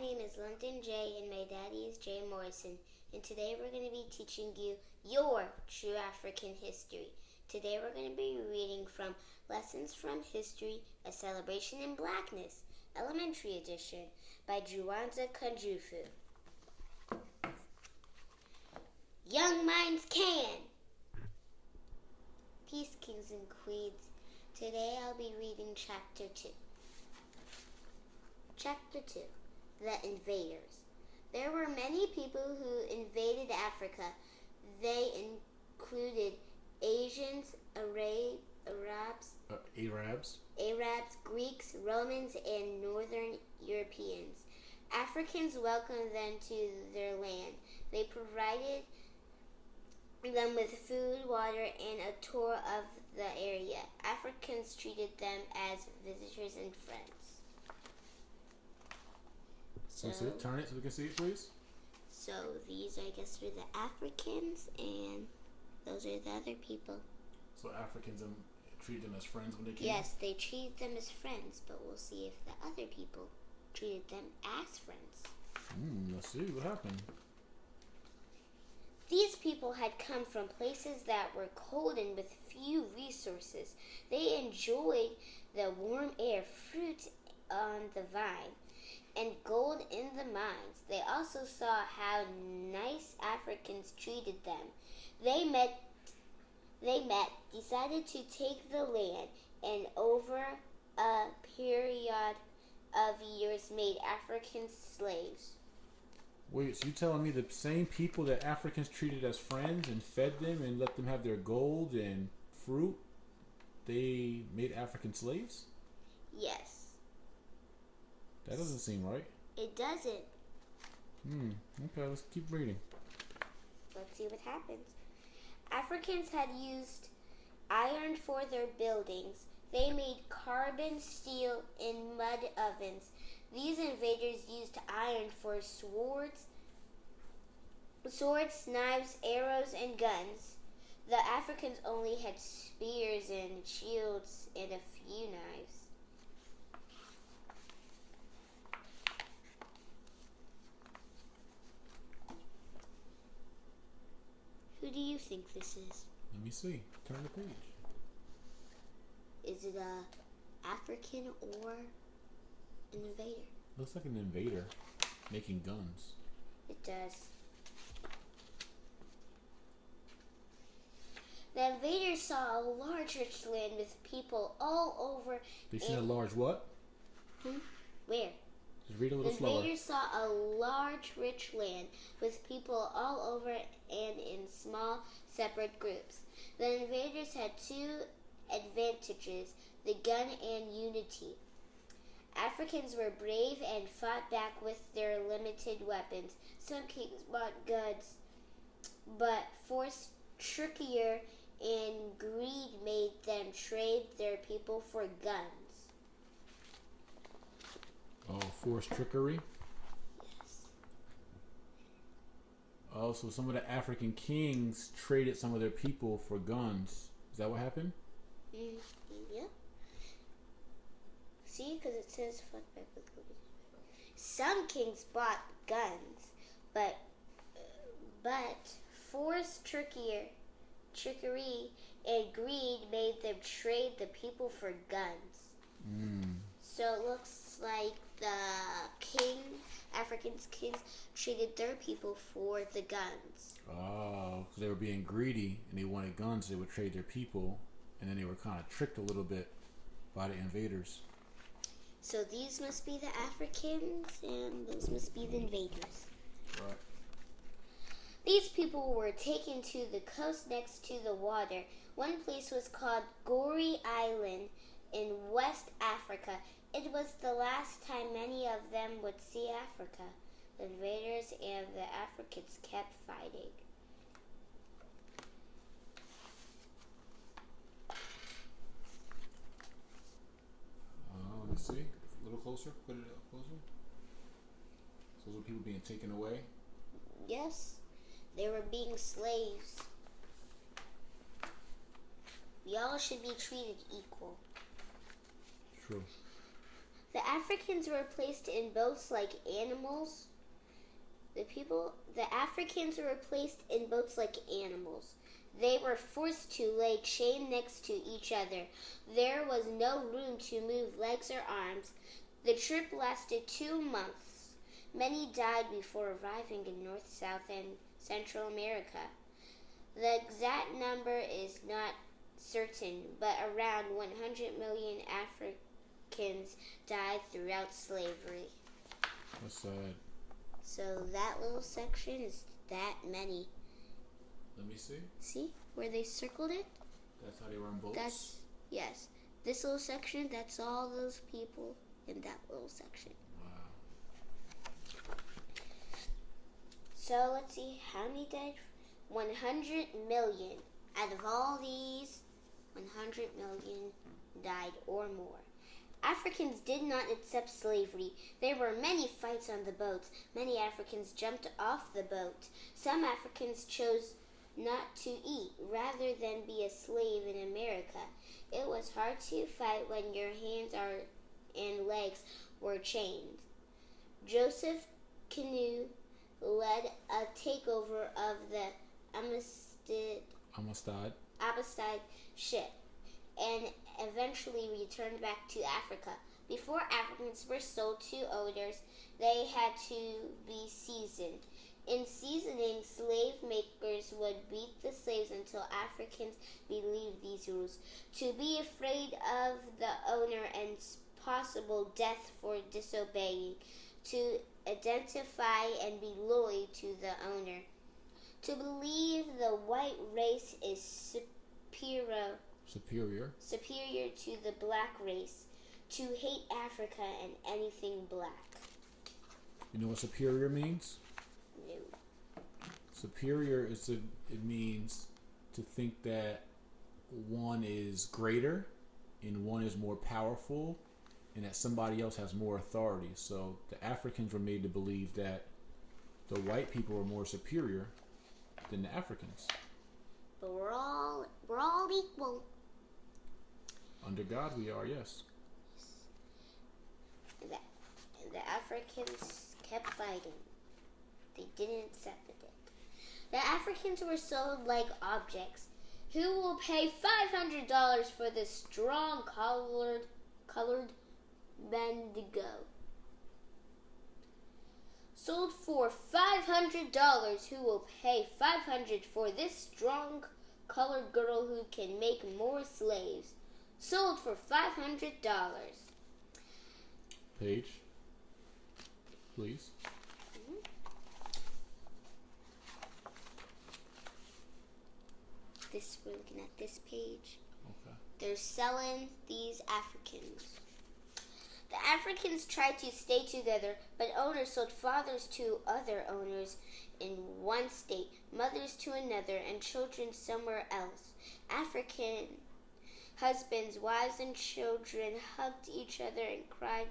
name is London J, and my daddy is Jay Morrison, and today we're going to be teaching you your true African history. Today we're going to be reading from Lessons from History, A Celebration in Blackness, Elementary Edition, by Juwanza Kanjufu. Young minds can! Peace, kings and queens. Today I'll be reading Chapter 2. Chapter 2. The Invaders. There were many people who invaded Africa. They included Asians, Arabs, Greeks, Romans, and Northern Europeans. Africans welcomed them to their land. They provided them with food, water, and a tour of the area. Africans treated them as visitors and friends. So, turn it so we can see it, please. So these, I guess, are the Africans, and those are the other people. So Africans treated them as friends when they came? Yes, they treated them as friends, but we'll see if the other people treated them as friends. Let's see what happened. These people had come from places that were cold and with few resources. They enjoyed the warm air, fruit on the vine, and gold in the mines. They also saw how nice Africans treated them. They met, decided to take the land, and over a period of years made Africans slaves. Wait, so you telling me the same people that Africans treated as friends and fed them and let them have their gold and fruit, they made African slaves? Yes. That doesn't seem right. It doesn't. Okay, let's keep reading. Let's see what happens. Africans had used iron for their buildings. They made carbon steel in mud ovens. These invaders used iron for swords, knives, arrows, and guns. The Africans only had spears and shields and a few knives. Who do you think this is? Let me see. Turn the page. Is it a African or an invader? Looks like an invader making guns. It does. The invaders saw a large rich land with people all over. They seen a large what? Where? Just read a little slower. The invaders saw a large rich land with people all over and in small separate groups. The invaders had two advantages, the gun and unity. Africans were brave and fought back with their limited weapons. Some kings bought guns, but force, trickery, and greed made them trade their people for guns. Oh, forced trickery? Yes. Oh, so some of the African kings traded some of their people for guns. Is that what happened? Yeah. See, because it says some kings bought guns, but force, trickery, and greed made them trade the people for guns. So it looks like the Africans kings treated their people for the guns. Oh, so they were being greedy and they wanted guns. They would trade their people, and then they were kind of tricked a little bit by the invaders. So these must be the Africans, and those must be the invaders. Right. These people were taken to the coast next to the water. One place was called Goree Island in West Africa. It was the last time many of them would see Africa. The invaders and the Africans kept fighting. Let me see. A little closer. Put it up closer. So those are people being taken away? Yes, they were being slaves. We all should be treated equal. True. The Africans were placed in boats like animals. The Africans were placed in boats like animals. They were forced to lay chained next to each other. There was no room to move legs or arms. The trip lasted 2 months. Many died before arriving in North, South, and Central America. The exact number is not certain, but around 100 million Africans died throughout slavery. That's sad. So that little section is that many. Let me see. See where they circled it? That's how they were on boats? Yes. This little section, that's all those people in that little section. Wow. So let's see, how many died? 100 million. Out of all these, 100 million died or more. Africans did not accept slavery. There were many fights on the boats. Many Africans jumped off the boat. Some Africans chose not to eat rather than be a slave in America. It was hard to fight when your hands and legs were chained. Joseph Canoe led a takeover of the Amistad ship and eventually returned back to Africa. Before Africans were sold to owners, they had to be seasoned. In seasoning, slave makers would beat the slaves until Africans believed these rules. To be afraid of the owner and possible death for disobeying. To identify and be loyal to the owner. To believe the white race is superior to the black race. To hate Africa and anything black. You know what superior means? No. Superior it means to think that one is greater and one is more powerful and that somebody else has more authority. So the Africans were made to believe that the white people were more superior than the Africans. But we're all equal. Under God we are, yes. The Africans kept fighting. They didn't accept it. The Africans were sold like objects. Who will pay $500 for this strong colored Bendigo? Sold for $500. Who will pay $500 for this strong colored girl who can make more slaves? Sold for $500. Page, please. We're looking at this page. Okay. They're selling these Africans. The Africans tried to stay together, but owners sold fathers to other owners in one state, mothers to another, and children somewhere else. African husbands, wives, and children hugged each other and cried